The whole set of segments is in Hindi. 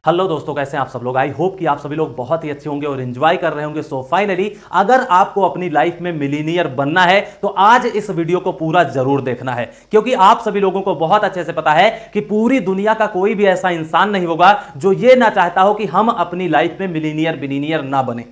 हेलो दोस्तों, कैसे हैं आप सब लोग। आई होप कि आप सभी लोग बहुत ही अच्छे होंगे और एंजॉय कर रहे होंगे। सो फाइनली अगर आपको अपनी लाइफ में मिलीनियर बनना है तो आज इस वीडियो को पूरा जरूर देखना है, क्योंकि आप सभी लोगों को बहुत अच्छे से पता है कि पूरी दुनिया का कोई भी ऐसा इंसान नहीं होगा जो ये ना चाहता हो कि हम अपनी लाइफ में मिलीनियर बिलीनियर ना बने।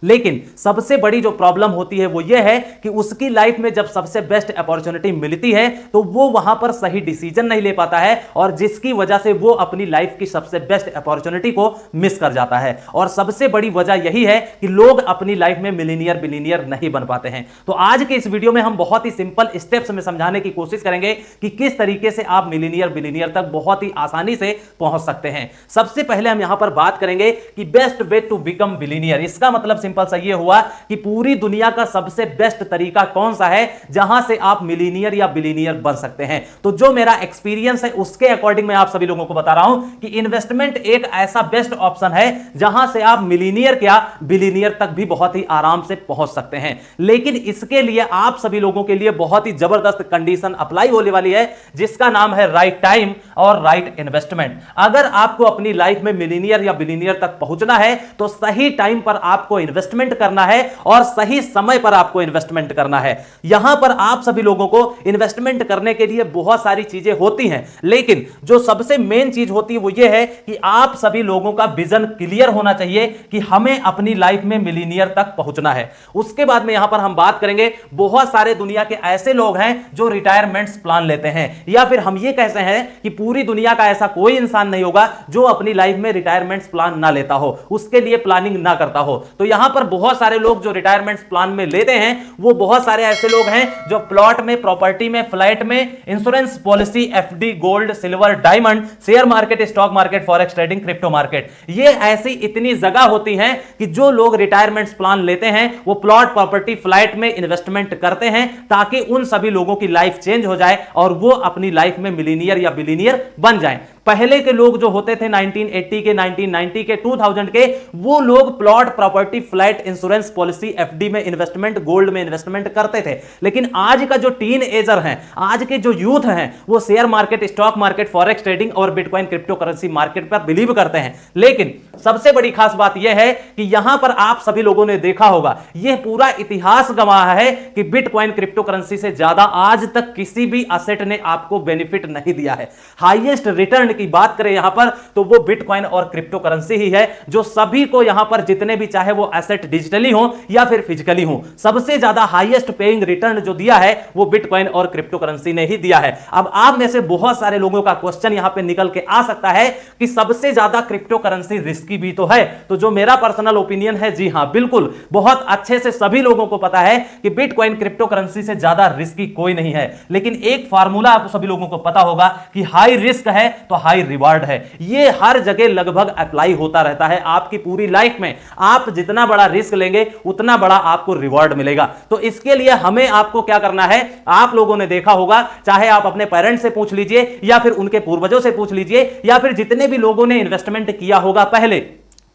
लेकिन सबसे बड़ी जो प्रॉब्लम होती है वो ये है कि उसकी लाइफ में जब सबसे बेस्ट अपॉर्चुनिटी मिलती है तो वो वहां पर सही डिसीजन नहीं ले पाता है, और जिसकी वजह से वो अपनी लाइफ की सबसे बेस्ट अपॉर्चुनिटी को मिस कर जाता है। और सबसे बड़ी वजह यही है कि लोग अपनी लाइफ में मिलीनियर बिलीनियर नहीं बन पाते हैं। तो आज के इस वीडियो में हम बहुत ही सिंपल स्टेप्स में समझाने की कोशिश करेंगे कि किस तरीके से आप मिलीनियर बिलीनियर तक बहुत ही आसानी से पहुंच सकते हैं। सबसे पहले हम यहां पर बात करेंगे कि best way to become billionaire. इसका मतलब सिंपल सा ये हुआ कि पूरी दुनिया का सबसे बेस्ट तरीका कौन सा है जहां से आप मिलीनियर या बिलीनियर बन सकते हैं। तो जो मेरा एक्सपीरियंस है उसके अकॉर्डिंग मैं आप सभी लोगों को बता रहा हूं कि इन्वेस्टमेंट एक ऐसा बेस्ट ऑप्शन है जहां से आप मिलीनियर क्या बिलीनियर तक भी बहुत ही आराम से पहुंच सकते हैं। लेकिन इसके लिए आप सभी लोगों के लिए बहुत ही जबरदस्त कंडीशन अप्लाई होने वाली है, जिसका नाम है राइट टाइम और राइट इन्वेस्टमेंट। अगर आपको अपनी लाइफ में मिलीनियर या बिलीनियर तक पहुंचना है तो सही टाइम पर आपको इन्वेस्टमेंट करना है और सही समय पर आपको इन्वेस्टमेंट करना है। यहां पर आप सभी लोगों को इन्वेस्टमेंट करने के लिए बहुत सारी चीजें होती हैं, लेकिन जो सबसे मेन चीज होती है वो ये है कि आप सभी लोगों का विजन क्लियर होना चाहिए कि हमें अपनी लाइफ में मिलीनियर तक पहुंचना है। उसके बाद में यहां पर हम बात करेंगे, बहुत सारे दुनिया के ऐसे लोग हैं जो रिटायरमेंट प्लान लेते हैं, या फिर हम ये कहते हैं कि पूरी दुनिया का ऐसा कोई इंसान नहीं होगा जो अपनी लाइफ में रिटायरमेंट प्लान ना लेता हो, उसके लिए प्लानिंग ना करता हो। तो यहां पर बहुत सारे लोग जो रिटायरमेंट प्लान में लेते हैं वो बहुत सारे ऐसे लोग हैं जो प्लॉट में, प्रॉपर्टी में, फ्लैट में, insurance policy, FD, gold, silver, diamond, share market, stock market, forex trading, crypto market, ये ऐसी इतनी जगह होती हैं कि जो लोग रिटायरमेंट प्लान लेते हैं वो प्लॉट, प्रॉपर्टी, फ्लैट में इन्वेस्टमेंट करते हैं ताकि उन सभी लोगों की लाइफ चेंज हो जाए और वो अपनी लाइफ में मिलीनियर या बिलीनियर बन जाएं। पहले के लोग जो होते थे 1980 के, 1990 के, 2000 के, वो लोग plot, property, flat, insurance policy, FD में इन्वेस्टमेंट, गोल्ड में इन्वेस्टमेंट करते थे। लेकिन आज का जो टीन एजर हैं, आज के जो यूथ हैं, वो share market, stock market, forex trading और बिटकॉइन क्रिप्टो करेंसी मार्केट पर बिलीव करते हैं। लेकिन सबसे बड़ी खास बात यह है कि यहां पर आप सभी लोगों ने देखा होगा, यह पूरा इतिहास गवाह है कि बिटकॉइन क्रिप्टो करेंसी से ज्यादा आज तक किसी भी असेट ने आपको बेनिफिट नहीं दिया है। हाईएस्ट रिटर्न की बात करें यहां पर तो वो बिटकॉइन और क्रिप्टो करेंसी ही है, जो सभी को यहां पर जितने भी चाहे वो एसेट डिजिटली हो या फिर फिजिकली हो, सबसे ज्यादा हाईएस्ट पेइंग रिटर्न जो दिया है वो बिटकॉइन और क्रिप्टो करेंसी ने ही दिया है। अब आप में से बहुत सारे लोगों का क्वेश्चन यहां पे निकल के आ सकता है कि सबसे ज्यादा क्रिप्टो करेंसी रिस्की भी तो है। तो जो मेरा पर्सनल ओपिनियन है, जी हां बिल्कुल, बहुत अच्छे से सभी लोगों को पता है कि बिटकॉइन क्रिप्टो करेंसी से ज्यादा रिस्की कोई नहीं है। लेकिन एक फार्मूला आप सभी लोगों को पता होगा कि हाई रिस्क है तो हाई रिवार्ड है। ये हर जगह लगभग अप्लाई होता रहता है आपकी पूरी लाइफ में। आप जितना बड़ा रिस्क लेंगे उतना बड़ा आपको रिवार्ड मिलेगा। तो इसके लिए हमें आपको क्या करना है, आप लोगों ने देखा होगा, चाहे आप अपने पेरेंट्स से पूछ लीजिए या फिर उनके पूर्वजों से पूछ लीजिए या फिर जितने भी लोगों ने इन्वेस्टमेंट किया होगा पहले,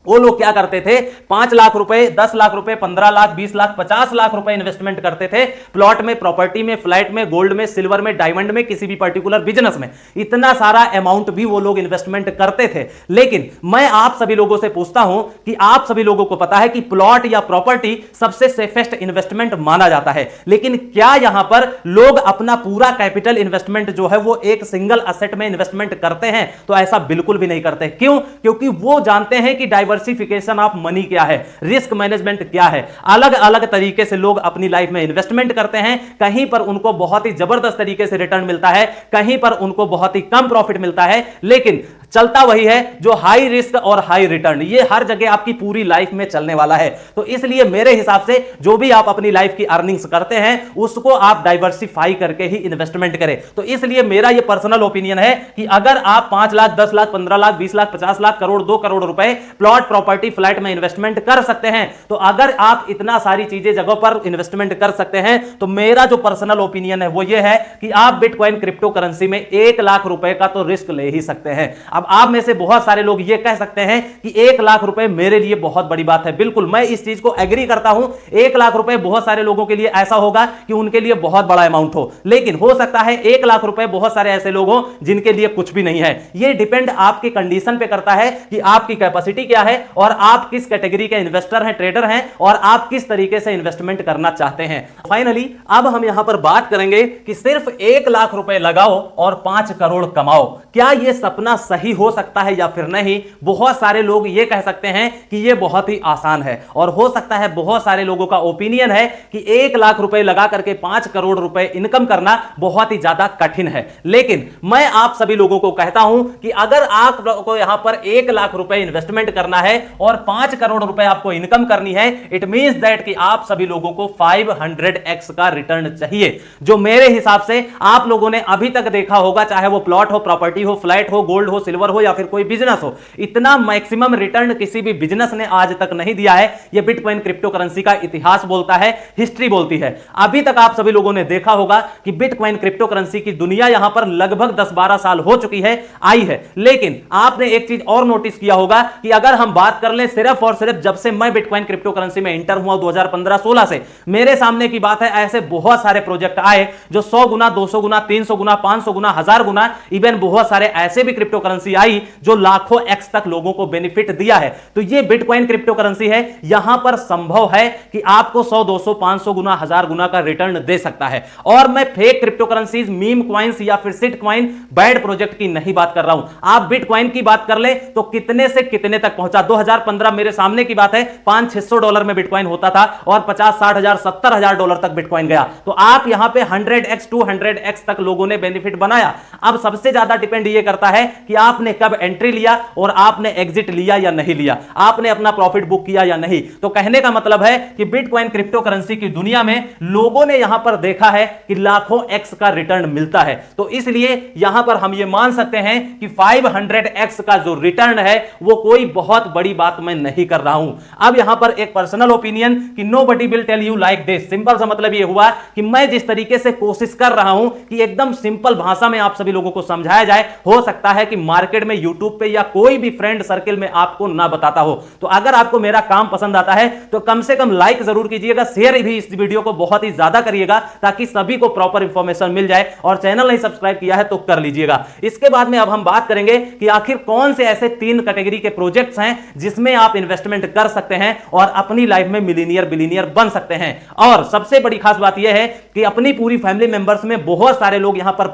वो लोग क्या करते थे, 5 लाख रुपए, 10 लाख रुपए, 15 लाख, 20 लाख, 50 लाख रुपए इन्वेस्टमेंट करते थे प्लॉट में, प्रॉपर्टी में, फ्लैट में, गोल्ड में, सिल्वर में, डायमंड में, किसी भी पर्टिकुलर बिजनेस में। इतना सारा अमाउंट भी वो लोग इन्वेस्टमेंट करते थे। लेकिन मैं आप सभी लोगों से पूछता हूं कि आप सभी लोगों को पता है कि प्लॉट या प्रॉपर्टी सबसे सेफेस्ट इन्वेस्टमेंट माना जाता है, लेकिन क्या यहां पर लोग अपना पूरा कैपिटल इन्वेस्टमेंट जो है वो एक सिंगल असेट में इन्वेस्टमेंट करते हैं? तो ऐसा बिल्कुल भी नहीं करते। क्यों? क्योंकि वो जानते हैं कि डाइवर्सिफिकेशन ऑफ मनी क्या है, रिस्क मैनेजमेंट क्या है। अलग अलग तरीके से लोग अपनी लाइफ में इन्वेस्टमेंट करते हैं। कहीं पर उनको बहुत ही जबरदस्त तरीके से रिटर्न मिलता है, कहीं पर उनको बहुत ही कम प्रॉफिट मिलता है, लेकिन चलता वही है जो हाई रिस्क और हाई रिटर्न। ये हर जगह आपकी पूरी लाइफ में चलने वाला है। तो इसलिए मेरे हिसाब से जो भी आप अपनी लाइफ की अर्निंग्स करते हैं उसको आप डाइवर्सिफाई करके ही इन्वेस्टमेंट करें। तो इसलिए मेरा ये पर्सनल ओपिनियन है कि अगर आप 5 लाख, 10 लाख, 15 लाख, 20 लाख, 50 लाख, करोड़, 2 करोड़ रुपए प्लॉट, प्रॉपर्टी, फ्लैट में इन्वेस्टमेंट कर सकते हैं, तो अगर आप इतना सारी चीजें जगह पर इन्वेस्टमेंट कर सकते हैं, तो मेरा जो पर्सनल ओपिनियन है वो ये है कि आप बिटकॉइन क्रिप्टो करेंसी में 1 लाख रुपए का तो रिस्क ले ही सकते हैं। अब आप में से बहुत सारे लोग ये कह सकते हैं कि 1 लाख रुपए मेरे लिए बहुत बड़ी बात है। बिल्कुल, मैं इस चीज को एग्री करता हूं। 1 लाख रुपए बहुत सारे लोगों के लिए ऐसा होगा कि उनके लिए बहुत बड़ा अमाउंट हो, लेकिन हो सकता है 1 लाख रुपए बहुत सारे ऐसे लोग हो जिनके लिए कुछ भी नहीं है। यह डिपेंड आपकी कंडीशन पे करता है कि आपकी कैपेसिटी क्या है और आप किस कैटेगरी के इन्वेस्टर हैं, ट्रेडर हैं, और आप किस तरीके से इन्वेस्टमेंट करना चाहते हैं। फाइनली अब हम यहां पर बात करेंगे कि सिर्फ 1 लाख रुपए लगाओ और 5 करोड़ कमाओ। क्या यह सपना सही हो सकता है या फिर नहीं? बहुत सारे लोग यह कह सकते हैं कि यह बहुत ही आसान है, और हो सकता है बहुत सारे लोगों का ओपिनियन है कि 1 लाख रुपए लगा करके 5 करोड़ रुपए इनकम करना बहुत ही ज्यादा कठिन है। लेकिन मैं आप सभी लोगों को कहता हूं कि अगर आपको यहां पर 1 लाख रुपए इन्वेस्टमेंट करना है और 5 करोड़ रुपए आपको इनकम करनी है, इट मींस दैट कि आप सभी लोगों को 500x का रिटर्न चाहिए, जो मेरे हिसाब से आप लोगों ने अभी तक देखा होगा, चाहे वो प्लॉट हो, प्रॉपर्टी हो, फ्लैट हो, गोल्ड हो, सिल्वर हो या फिर कोई बिजनेस हो। इतना मैक्सिमम रिटर्न किसी भी बिजनेस ने आज तक नहीं दिया है। यह बिटकॉइन क्रिप्टो करेंसी का इतिहास बोलता है, हिस्ट्री बोलती है। अभी तक आप सभी लोगों ने देखा होगा कि बिटकॉइन क्रिप्टो करेंसी की दुनिया यहां पर लगभग 10-12 साल हो चुकी है, आई है। लेकिन आपने एक चीज और नोटिस किया होगा कि अगर हम बात कर ले सिर्फ और सिर्फ जब से मैं बिटकॉइन क्रिप्टो करेंसी में इंटर हुआ 2015-16 से, मेरे सामने की बात है, ऐसे बहुत सारे प्रोजेक्ट आए जो 100 गुना, 200 गुना, 300 गुना, 500 गुना, 1000 गुना, इवन बहुत सारे ऐसे भी क्रिप्टो करेंसी आई जो लाखों एक्स तक लोगों को बेनिफिट दिया है। तो ये बिटकॉइन क्रिप्टो करेंसी है, यहां पर संभव है कि आपको 100, 200, 500 गुना, 1000 गुना का रिटर्न दे सकता है। और मैं fake crypto currencies, meme coins या फिर सिट कॉइन, बैड प्रोजेक्ट की नहीं बात कर रहा हूं। आप बिटकॉइन की बात कर ले तो कितने से कितने तक पहुंचा। 2015 मेरे सामने की बात है, $500-600 में बिटकॉइन होता था और 50, 60 हजार, $70,000 तक बिटकॉइन गया। तो आप यहां पे 100x, 200x तक लोगों ने बेनिफिट बनाया। अब सबसे ज्यादा डिपेंड यह करता है कि आपने कब एंट्री लिया और आपने एग्जिट लिया या नहीं लिया, आपने अपना प्रॉफिट बुक किया या नहीं। तो कहने का मतलब है कि बिटकॉइन क्रिप्टो करेंसी की दुनिया में लोगों ने यहां पर देखा है कि लाखों एक्स का रिटर्न मिलता है। तो इसलिए यहां पर हम यह मान सकते हैं कि 500x का जो रिटर्न है वो कोई बहुत बड़ी बात मैं नहीं कर रहा हूं। अब यहां पर एक पर्सनल ओपिनियन कि nobody will tell you like this. Simple सा मतलब यह हुआ कि मैं जिस तरीके से कोशिश कर रहा हूं कि एकदम सिंपल भाषा में आप सभी लोगों को समझाया जाए, हो सकता है कि मार्केट में, यूट्यूब पे या कोई भी फ्रेंड सर्किल में आपको ना बताता हो। तो अगर आपको मेरा काम पसंद आता है तो कम से कम लाइक जरूर कीजिएगा, शेयर भी इस वीडियो को बहुत ही ज्यादा करिएगा ताकि सभी को प्रॉपर इंफॉर्मेशन मिल जाए, और चैनल नहीं सब्सक्राइब किया है तो कर लीजिएगा। इसके बाद में अब हम बात करेंगे कि आखिर कौन से ऐसे 3 कैटेगरी के प्रोजेक्ट्स हैं जिसमें आप इन्वेस्टमेंट कर सकते हैं और अपनी लाइफ में मिलीनियर, बिलीनियर बन सकते हैं। और सबसे बड़ी खास बात यह है कि अपनी पूरी फैमिली मेंबर्स में बहुत सारे लोग यहां पर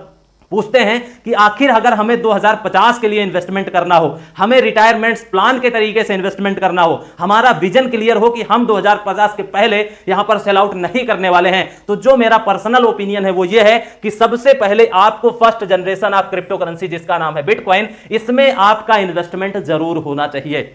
पूछते हैं कि आखिर अगर हमें 2050 के लिए इन्वेस्टमेंट करना हो, हमें रिटायरमेंट प्लान के तरीके से इन्वेस्टमेंट करना हो, हमारा विजन क्लियर हो कि हम 2050 के पहले यहां पर सेल आउट नहीं करने वाले हैं, तो जो मेरा पर्सनल ओपिनियन है वो ये है कि सबसे पहले आपको first generation of crypto currency जिसका नाम है बिटकॉइन, इसमें आपका इन्वेस्टमेंट जरूर होना चाहिए।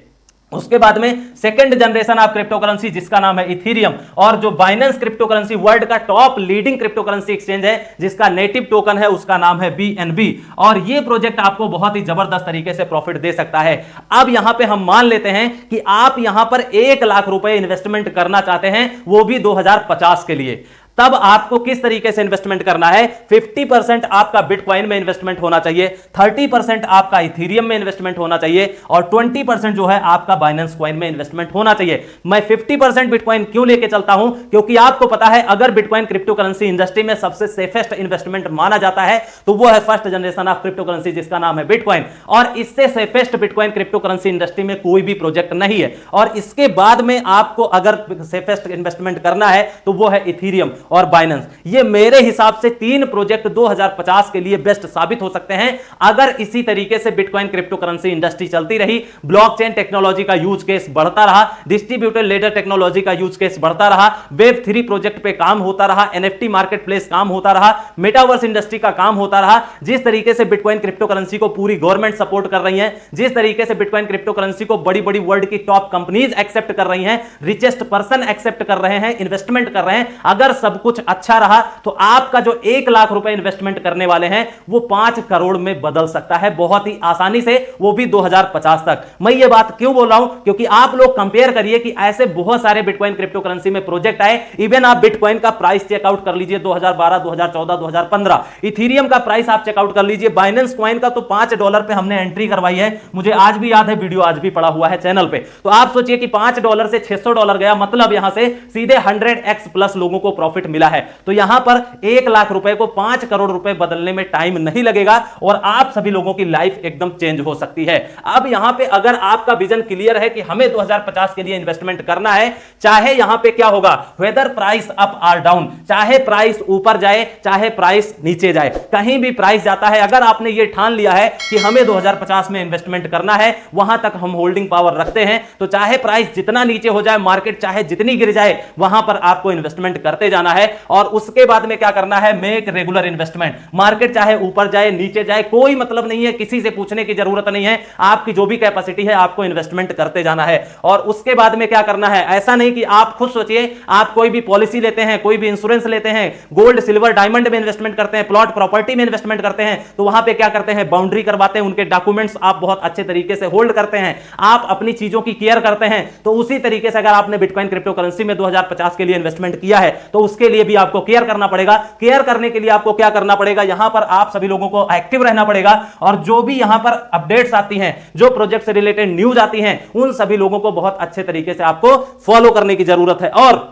उसके बाद में second generation of crypto currency जिसका नाम है इथीरियम, और जो बाइनेंस क्रिप्टो करेंसी वर्ल्ड का top leading crypto currency exchange है जिसका नेटिव टोकन है उसका नाम है BNB, और ये प्रोजेक्ट आपको बहुत ही जबरदस्त तरीके से प्रॉफिट दे सकता है। अब यहां पे हम मान लेते हैं कि आप यहां पर 1 लाख रुपए इन्वेस्टमेंट करना चाहते हैं, वो भी 2050 के लिए। तब आपको किस तरीके से इन्वेस्टमेंट करना है? 50% आपका बिटकॉइन में इन्वेस्टमेंट होना चाहिए, 30% आपका इथीरियम में इन्वेस्टमेंट होना चाहिए, और 20% जो है आपका बाइनेंस कॉइन में इन्वेस्टमेंट होना चाहिए। मैं 50% बिटकॉइन क्यों लेके चलता हूं? क्योंकि आपको पता है अगर बिटकॉइन क्रिप्टो करेंसी इंडस्ट्री में सबसे सेफेस्ट इन्वेस्टमेंट माना जाता है तो वो है first generation of crypto currency जिसका नाम है बिटकॉइन, और इससे safest bitcoin crypto currency industry में कोई भी प्रोजेक्ट नहीं है। और इसके बाद में आपको अगर सेफेस्ट इन्वेस्टमेंट करना है तो वो है इथीरियम और बाइनेंस। ये मेरे हिसाब से 3 प्रोजेक्ट 2050 के लिए बेस्ट साबित हो सकते हैं अगर इसी तरीके से बिटकॉइन क्रिप्टो करेंसी इंडस्ट्री चलती रही, ब्लॉकचेन टेक्नोलॉजी का यूज केस बढ़ता रहा, डिस्ट्रीब्यूटेड लेजर टेक्नोलॉजी का यूज केस बढ़ता रहा, वेब 3 प्रोजेक्ट पे काम होता रहा, NFT मार्केटप्लेस काम होता रहा, मेटावर्स इंडस्ट्री का काम होता रहा। जिस तरीके से बिटकॉइन क्रिप्टो करेंसी को पूरी गवर्नमेंट सपोर्ट कर रही है, जिस तरीके से बिटकॉइन क्रिप्टो करेंसी को बड़ी बड़ी वर्ल्ड की टॉप कंपनीज एक्सेप्ट कर रही हैं, रिचेस्ट पर्सन एक्सेप्ट कर रहे हैं, इन्वेस्टमेंट कर रहे हैं, अगर सब सब कुछ अच्छा रहा तो आपका जो 1 लाख रुपए इन्वेस्टमेंट करने वाले हैं वो 5 करोड़ में बदल सकता है बहुत ही आसानी से, वो भी 2050 तक। मैं ये बात क्यों बोल रहा हूं, क्योंकि आप लोग कंपेयर करिए कि ऐसे बहुत सारे बिटकॉइन क्रिप्टो करेंसी में प्रोजेक्ट आए। इवन आप बिटकॉइन का प्राइस चेकआउट कर लीजिए 2012, 2014, 2015। इथीरियम का प्राइस आप चेकआउट कर लीजिए। बाइनेंस कॉइन का तो $5 पे हमने एंट्री करवाई है, मुझे आज भी याद है, वीडियो आज भी पड़ा हुआ है चैनल पे। तो आप सोचिए कि $5 से $600 गया, मतलब यहां से सीधे 100x प्लस लोगों को प्रॉफिट मिला है। तो यहां पर 1 लाख रुपए को 5 करोड़ रुपए बदलने में टाइम नहीं लगेगा और आप सभी लोगों की लाइफ एकदम चेंज हो सकती है। अब यहां पे अगर आपका विजन क्लियर है कि हमें 2050 के लिए इन्वेस्टमेंट करना है, चाहे यहां पे क्या होगा, whether price up or down, चाहे प्राइस ऊपर जाए चाहे प्राइस नीचे जाए, कहीं भी प्राइस जाता है, अगर आपने ये ठान लिया है कि हमें 2050 में इन्वेस्टमेंट करना है, वहां तक हम होल्डिंग पावर रखते हैं, तो चाहे प्राइस जितना नीचे हो जाए, मार्केट चाहे जितनी गिर जाए, वहां पर आपको इन्वेस्टमेंट करते जाना है। और उसके बाद में क्या करना है, मेक रेगुलर इन्वेस्टमेंट। मार्केट चाहे ऊपर जाए नीचे जाए, कोई मतलब नहीं है, किसी से पूछने की जरूरत नहीं है, आपकी जो भी कैपेसिटी है आपको इन्वेस्टमेंट करते जाना है। और उसके बाद में क्या करना है, ऐसा नहीं कि आप खुद सोचिए, आप कोई भी पॉलिसी लेते हैं, कोई भी इंश्योरेंस लेते हैं, गोल्ड सिल्वर डायमंड में इन्वेस्टमेंट करते हैं, प्लॉट प्रॉपर्टी में इन्वेस्टमेंट करते हैं, तो वहां पे क्या करते हैं, बाउंड्री करवाते हैं, उनके डॉक्यूमेंट्स आप बहुत अच्छे तरीके से होल्ड करते हैं, आप अपनी चीजों की केयर करते हैं। तो उसी तरीके से अगर आपने बिटकॉइन क्रिप्टो करेंसी में 2050 के लिए इन्वेस्टमेंट किया है तो उसके लिए भी आपको केयर करना पड़ेगा। केयर करने के लिए आपको क्या करना पड़ेगा, यहां पर आप सभी लोगों को एक्टिव रहना पड़ेगा और जो भी यहां पर अपडेट्स आती हैं, जो प्रोजेक्ट से रिलेटेड न्यूज आती हैं, उन सभी लोगों को बहुत अच्छे तरीके से आपको फॉलो करने की जरूरत है। और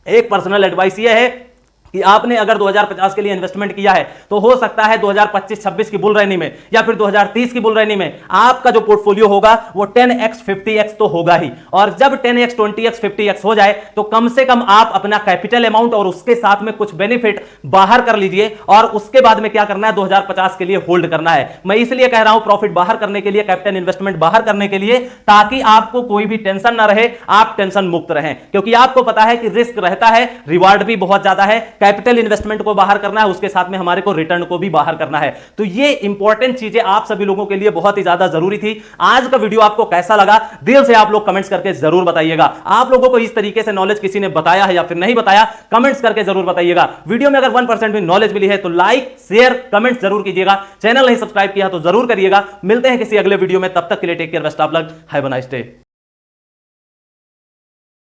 एक पर्सनल एडवाइस यह है कि आपने अगर 2050 के लिए इन्वेस्टमेंट किया है तो हो सकता है 2025-26 की बुल रैली में या फिर 2030 की बुल रैली में आपका जो पोर्टफोलियो होगा वो 10x 50x तो होगा ही। और जब 10x 20x 50x हो जाए तो कम से कम आप अपना कैपिटल अमाउंट और उसके साथ में कुछ बेनिफिट बाहर कर लीजिए और उसके बाद में क्या करना है, 2050 के लिए होल्ड करना है। मैं इसलिए कह रहा हूं प्रॉफिट बाहर करने के लिए, कैपिटल इन्वेस्टमेंट बाहर करने के लिए, ताकि आपको कोई भी टेंशन ना रहे, आप टेंशन मुक्त रहें। क्योंकि आपको पता है कि रिस्क रहता है, रिवार्ड भी बहुत ज्यादा है। कैपिटल इन्वेस्टमेंट को बाहर करना है, उसके साथ में हमारे को रिटर्न को भी बाहर करना है। तो ये इंपॉर्टेंट चीजें आप सभी लोगों के लिए बहुत ही ज्यादा जरूरी थी। आज का वीडियो आपको कैसा लगा, दिल से आप लोग कमेंट्स करके जरूर बताइएगा। आप लोगों को इस तरीके से नॉलेज किसी ने बताया है या फिर नहीं बताया, कमेंट्स करके जरूर बताइएगा। वीडियो में अगर 1% भी नॉलेज मिली है तो लाइक शेयर कमेंट जरूर कीजिएगा। चैनल नहीं सब्सक्राइब किया तो जरूर करिएगा। मिलते हैं किसी अगले वीडियो में, तब तक के लिए take care, best of luck, have a nice day.